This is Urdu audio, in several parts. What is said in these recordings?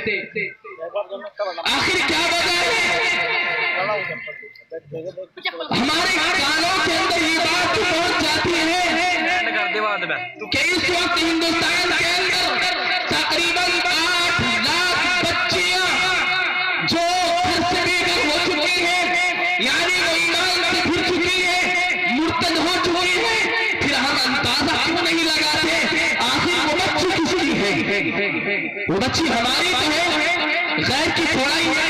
آخر کیا وجہ ہے؟ ہمارے کانوں کے اندر یہ بات پہنچ جاتی ہے کہ اس وقت ہندوستان کے اندر تقریباً 8 لاکھ بچیاں جو گھر سے بے گھر ہو چکی ہیں، یعنی وہ ایمان سے پھر چکی ہے، مرتد ہو چکی ہے، پھر ہم اندازہ کیوں نہیں لگاتے آخر وہ بچی کس کی ہے؟ وہ بچی ہماری تو ہے، غیر کی تھوڑا ہی ہے۔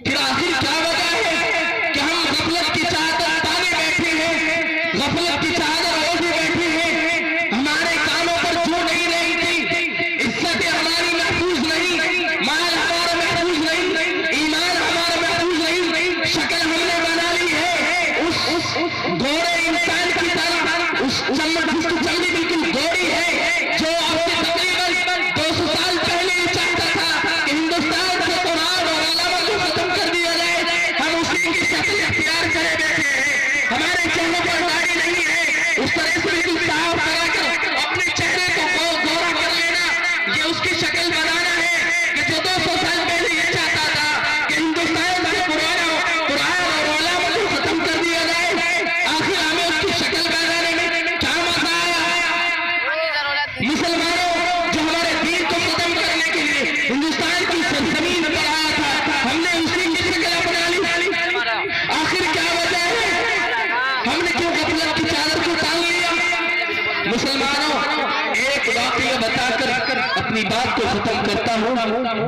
پھر آخر کیا وجہ ہے کہ ہم غفلت کی چادر تانے بیٹھے ہیں، غفلت کی چادر اوڑھے بیٹھے ہیں؟ ہمارے کانوں پر جو نہیں رہتی، عزتیں ہماری محفوظ نہیں، مال ہمارا محفوظ نہیں، ایمان ہمارا محفوظ نہیں، شکل ہم نے بنا لی ہے اس گورے انسان کی طرح، اس جس کی چمڑی بالکل گوری ہے، جو اب سے تقریباً 200 سال پہلے یہ چاہتا تھا کہ ہندوستان سے قرآن اور علامہ کو ختم کر دیا جائے، ہم اسی کی شکل اختیار کرے بیٹھے ہیں۔ ہمارے چہروں پر داڑھی نہیں ہے، اس طرح سے بالکل صاف کرا کر اپنے چہرے کو گورا کر لینا، یہ اس کی شکل بنانا ہے کہ جو 200 سال پہلے یہ چاہتا تھا کہ ہندوستان سے قرآن اور علامہ کو ختم کر دیا جائے، آخر ہمیں اس کی شکل بنانے میں کیا مزہ آیا؟ مسلمانوں جو ہمارے دین کو ختم کرنے کے لیے ہندوستان کی سرزمین پر آیا تھا، ہم نے اسی کی شکل اپنا لی، آخر کیا وجہ ہے؟ ہم نے کیوں غفلت کی چادر کو تان لیا؟ مسلمانوں ایک واقعہ بتا کر اپنی بات کو ختم کرتا ہوں۔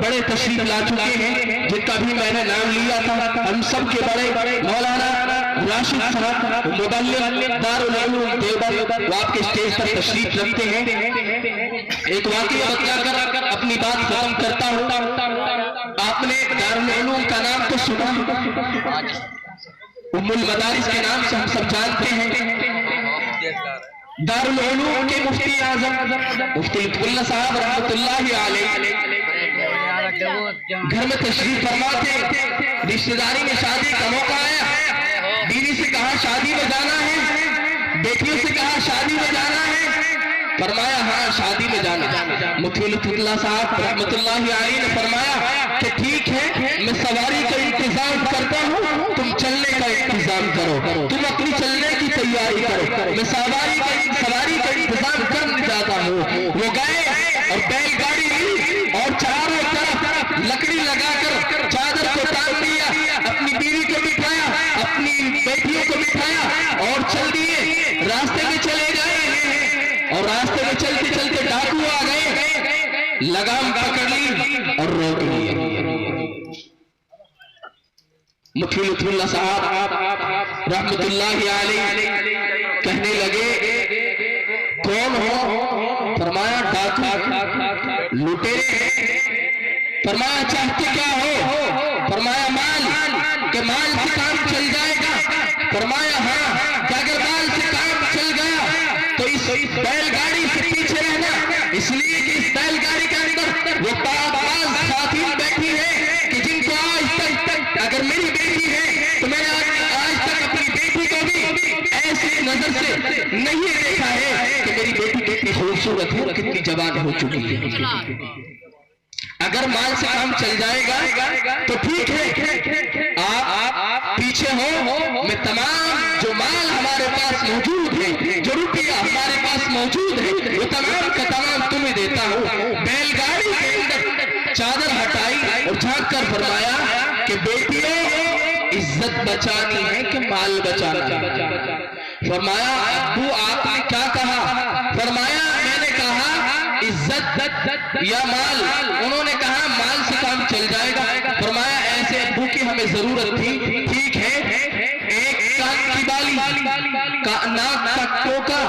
بڑے تشریف لا چکے ہیں جن کا بھی میں نے نام لیا تھا، ہم سب کے بڑے مولانا راشد صاحب مبلغ دارالعلوم دیوبند، وہ آپ کے اسٹیج پر تشریف رکھتے ہیں۔ ایک واقعہ بتا کر اپنی بات ختم کرتا ہوں۔ آپ نے دارالعلوم کا نام تو سنا، ام المدارس کے نام سے ہم سب جانتے ہیں۔ دارالعلوم کے مفتی اعظم مفتی لطف اللہ صاحب رحمۃ اللہ علیہ گھر میں تشریف فرما تھے، رشتہ داری میں شادی کا موقع آیا، بیوی سے کہا شادی میں جانا ہے، بیٹیوں سے کہا شادی میں جانا ہے، فرمایا ہاں شادی میں جانا۔ مفتی لطف اللہ صاحب رحمۃ اللہ علیہ نے فرمایا کہ ٹھیک ہے، میں سواری کا انتظام کرتا ہوں، تم چلنے کا انتظام کرو، تم اپنی چلنے کی تیاری کرو، میں سواری کا انتظام کرنے جاتا ہوں۔ وہ گئے اور بیل گاڑی لی اور چاروں طرف لکڑی لگا کر چادر کو تان دیا، اپنی بیوی کو بٹھایا، اپنی بیٹیوں کو بٹھایا اور چل دیے، راستے میں چلے گئے، اور راستے میں چلتے چلتے ڈاکو آ گئے، لگام پکڑ لی اور روک لی۔ مفتی لطف اللہ صاحب رحمۃ اللہ علیہ کہنے لگے کون ہو؟ فرمایا ڈاکو، لٹیرے۔ فرمایا چاہتے کیا ہو؟ فرمایا مال، کہ مال سے کام چل جائے گا؟ فرمایا ہاں، کہ اگر مال سے کام چل گیا تو اس بیل گاڑی سے پیچھے رہنا، اس لیے کہ اس بیل گاڑی کے اندر وہ پاس خواتین بیٹھی ہیں کہ جن کو آج تک اگر میری بیٹی ہے تو میں نے آج تک اپنی بیٹی کو بھی ایسی نظر سے نہیں دیکھا ہے کہ میری بیٹی کتنی خوبصورت ہے، کتنی جوان ہو چکی ہے۔ اگر مال سے کام چل جائے گا تو ٹھیک ہے، آپ پیچھے ہو، میں تمام جو مال ہمارے پاس موجود ہے، جو روپیہ ہمارے پاس موجود ہے، وہ تمام کا تمام تمہیں دیتا ہوں۔ بیل گاڑی کے اندر چادر ہٹائی اور جھانک کر فرمایا کہ بیٹیوں عزت بچانی ہے کہ مال بچانا ہے؟ فرمایا ابو آپ نے کیا کہا؟ فرمایا میں نے کہا عزت یا مال؟ انہوں نے کہا مال سے کام چل جائے گا۔ فرمایا ایسے ابو کی ہمیں ضرورت تھی، ٹھیک ہے، ایک کان کی بالی، ناک کا ٹوکا،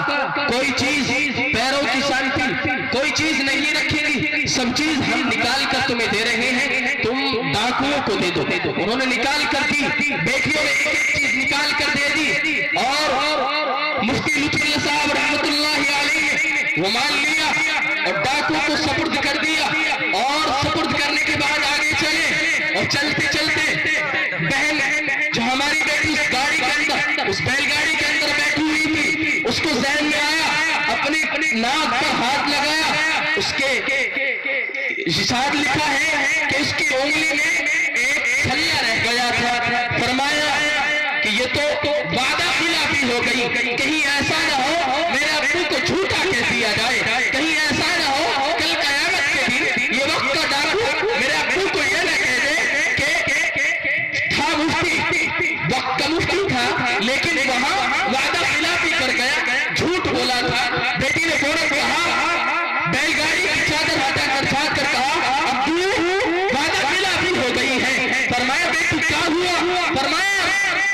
کوئی چیز پیروں کی سانٹی، کوئی چیز نہیں رکھی گی، سب چیز ہم نکال کر تمہیں دے رہے ہیں، تم ڈاکوؤں کو دے دو۔ انہوں نے نکال کر دی، بیٹیوں نے ایک چیز نکال کر دے دی، اور مفتی لطف اللہ صاحب رحمۃ اللہ علیہ وہ مان لیا اور ڈاکو کو سپرد کر دیا، اور سپرد کرنے کے بعد آگے چلے، اور چلتے چلتے بہن جو ہماری بیٹی اس گاڑی کے اندر، اس بیل گاڑی کے اندر بیٹھی ہوئی تھی، اس کو ذہن میں آیا، اپنی ناک پر ہاتھ لگایا، اس کے شاید لکھا ہے کہ اس کی انگلی میں ایک چھلا رہ گیا تھا. فرمایا کہ یہ تو وعدہ خلافی ہو گئی، کہیں ایسا نہ ہو میرے ابو کو جھوٹا کہہ دیا جائے، کہیں ایسا نہ ہو کل قیامت کے دن یہ وقت کا ڈاکو میرے ابو کو یہ نہ کہہ دے کہ تھا مفتی، وقت کا مفتی تھا لیکن وہاں وعدہ خلافی کر گیا، جھوٹ بولا تھا. بیٹی نے فوراً کہا، بیل گاڑی کی چادر ہٹا کر جھانک کر کہا ابو وعدہ خلافی ہو گئی ہے. فرمایا بیٹی کیا ہوا؟ فرمایا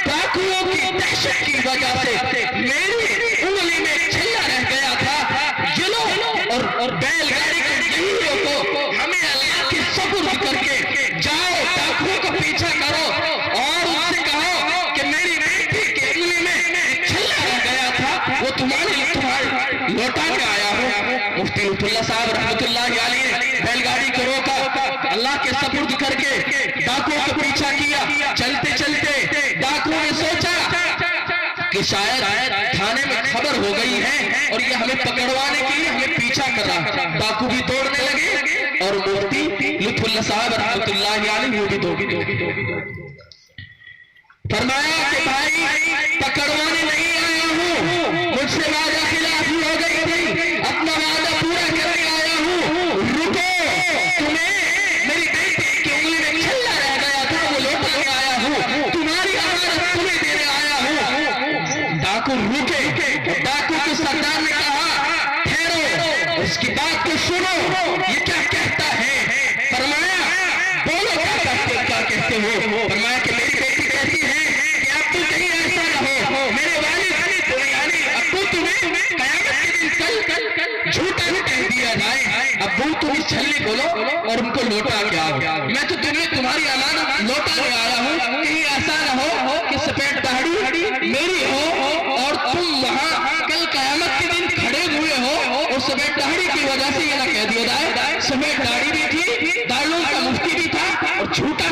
ڈاکوؤں کی دہشت کی وجہ سے میری انگلی میں ایک چھلا رہ گیا تھا. یہ لو اور بیل گاڑی کے گہیوں کو ہمیں اللہ کے سپرد کر کے جاؤ ڈاکوؤں کا پیچھا کرو اور ان سے کہو کہ میری بیٹی کی انگلی میں ایک چھلا رہ گیا تھا، وہ تمہارے لوٹا کے آیا ہوں. مفتی لطف اللہ صاحب رحمت اللہ علیہ نے بیل گاڑی کو روکا، اللہ کے سپرد کر کے ڈاکوؤں کا پیچھا کیا. چلتے چلتے ڈاکوؤں نے سوچا کہ شاید تھانے میں خبر ہو گئی ہے اور یہ ہمیں پکڑوانے کے لیے ہمیں پیچھا کر رہا. ڈاکو بھی دوڑنے لگے اور مفتی لطف اللہ صاحب رحمت اللہ علیہ وہ بھی دوڑے. فرمایا کہ بھائی پکڑوانے نہیں آیا ہوں، مجھ سے وعدہ خلافی ہو گئی تھی، اپنا وعدہ پورا کرنے آیا ہوں. رکو، تمہیں میری بیٹی کی انگلی میں چھلا رہ گیا تھا وہ لوٹانے آیا ہوں، تمہاری امانت تمہیں دینے آیا ہوں. ڈاکو رکے، ڈاکو کے سردار نے کہا ٹھہرو، اس کی بات کو سنو، یہ کیا کہتا ہے؟ فرمایا بولو کیا کہتے ہو؟ فرمایا کہ میری بیٹی کہتی ہے کہ ابو کہیں ایسا نہ ہو میرے والد یعنی ابو تمہیں قیامت کے دن کل جھوٹا نہ کہہ دیا جائے، ابو تم اس چھلے کو لو اور ان کو لوٹا کے آؤ، میں تو تمہیں تمہاری امانت لوٹانے آیا ہوں، کہیں ایسا نہ ہو کہ سفید داڑھی میری ہو اور تم وہاں کل قیامت کے دن کھڑے ہوئے ہو اور سفید داڑھی کی وجہ سے یہ نہ کہہ دیا جائے سفید داڑھی بھی تھی، دارالعلوم کا مفتی بھی تھا اور جھوٹا.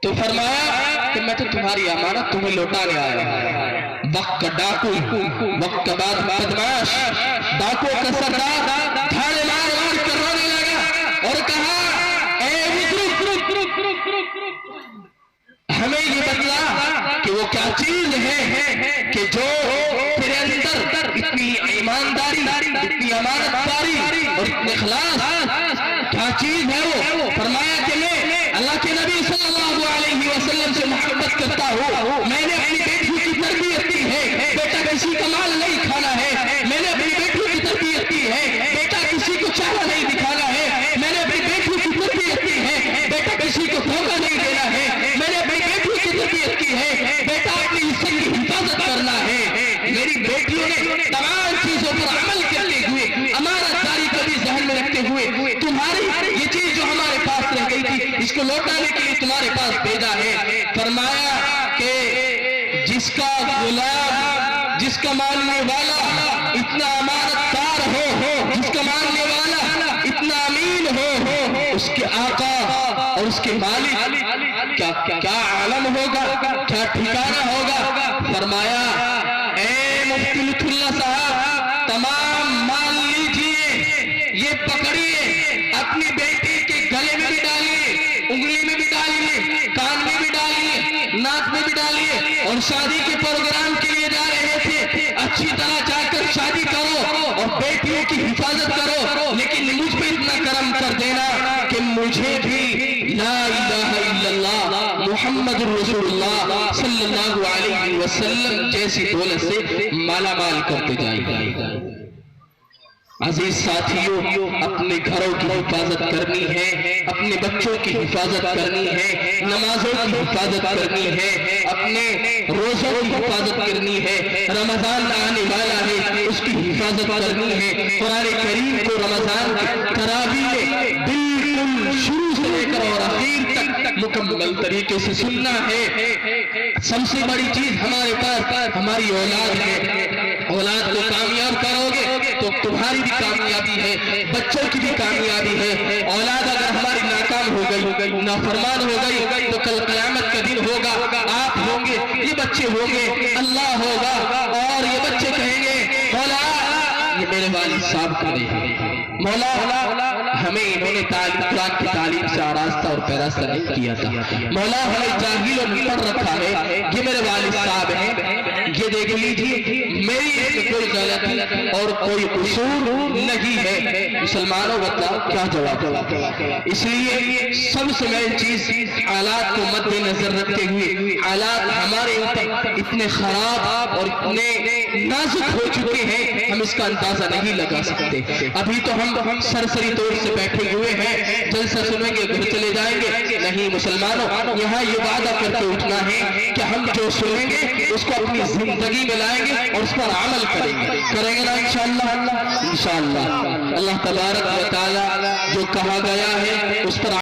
تو فرمایا کہ میں تو تمہاری امانت تمہیں لوٹانے آیا. وقت کا ڈاکو، وقت کا بعد بدماش، ڈاکو کا سردار دھاڑے مار مار کر رونے لگا اور کہا اے ہمیں یہ بتلا کہ وہ کیا چیز ہے کہ جو تیرے اندر اتنی ایمانداری، اتنی امانت داری اور اتنے اخلاص کیا چیز ہے وہ؟ فرمایا کہ میں اللہ کے نبی صلی اللہ علیہ وسلم سے محبت کرتا ہوں، میں نے اپنی بیٹی کی تربیت کی ہے، بیٹا کسی کا مال نہیں کھانا ہے، میں نے اپنی بیٹی کی تربیت کی ہے، بیٹا کسی کو چہرہ نہیں دکھانا ہے، میں نے اپنی بیٹی کی تربیت کی ہے، بیٹا کسی کو دھوکہ نہیں دینا ہے، میں نے اپنی بیٹی کی تربیت کی ہے، بیٹا اپنی عزت کی حفاظت کرنا ہے. میری بیٹیوں نے تمام چیزوں پر عمل کرتے ہوئے امانت داری کو بھی ذہن میں رکھتے ہوئے تمہاری یہ چیز جو ہمارے پاس رہ گئی تھی اس کو لوٹانے کے لیے تمہارے پاس بھیجا ہے. فرمایا کہ جس کا غلام، جس کا ماننے والا اتنا امانت دار ہو، جس کا ماننے والا اتنا امین ہو، اس کے آقا اور اس کے مالک کیا عالم ہوگا، کیا ٹھکانہ ہوگا. فرمایا اے مفتی لطف اللہ صاحب تمام مان لیجئے، یہ پکڑیے، اپنی بیٹی کے گلے میں بھی ڈالیے، انگلی میں بھی ڈالیے، کان میں بھی ڈالیے، ناک میں بھی ڈالیے، اور شادی کے پروگرام کے لیے جا رہے تھے اچھی طرح جا کر شادی کرو اور بیٹیوں کی حفاظت کرو، لیکن مجھ پہ اتنا کرم کر دینا کہ مجھے بھی لا الہ الا اللہ محمد رسول اللہ صلی اللہ علیہ وسلم جیسی دولت سے مالا مال کرتے جائیں. عزیز ساتھیوں، اپنے گھروں کی حفاظت کرنی ہے، اپنے بچوں کی حفاظت کرنی ہے، نمازوں کی حفاظت کرنی ہے، اپنے روزوں کی حفاظت کرنی ہے، رمضان آنے والا ہے اس کی حفاظت کرنی ہے. قرآن کریم کو رمضان کی تراویح میں بالکل شروع سے لے کر اور آخر تک مکمل طریقے سے سننا ہے. سب سے بڑی چیز ہمارے پاس ہماری اولاد ہے. اولاد کو کامیاب کرو گے تو تمہاری بھی کامیابی ہے، بچوں کی بھی کامیابی ہے. اولاد اگر ہماری ناکام ہو گئی، نافرمان ہو گئی تو کل قیامت کا دن ہوگا، آپ ہوں گے، یہ بچے ہوں گے، اللہ ہوگا اور یہ بچے کہیں گے مولا یہ میرے والد صاحب کا نہیں ہے، مولا ہمیں انہوں نے قرآن کی تعلیم سے آراستہ اور پیراستہ نہیں کیا تھا، مولا ہمیں جاہل اور پڑھ رکھا ہے۔ یہ میرے والد صاحب ہیں، یہ دیکھ لیجئے میری اس میں کوئی غلطی اور کوئی قصور نہیں ہے، مسلمانوں بتاؤ کیا جواب؟ اس لیے سب سے بڑی چیز حالات کو مد نظر رکھتے ہوئے، حالات ہمارے اوپر اتنے خراب اور اتنے نازک ہو چکے ہیں، ہم اس کا اندازہ نہیں لگا سکتے۔ ابھی تو ہم سرسری طور سے بیٹھے ہوئے ہیں، جلسہ سنیں گے گھر چلے جائیں گے، نہیں مسلمانوں یہاں یہ وعدہ کر کے اٹھنا ہے کہ ہم جو سنیں گے اس کو اپنی زندگی میں لائیں گے اور اس پر عمل کریں گے نا انشاءاللہ۔ اللہ تبارک و تعالی جو کہا گیا ہے اس پر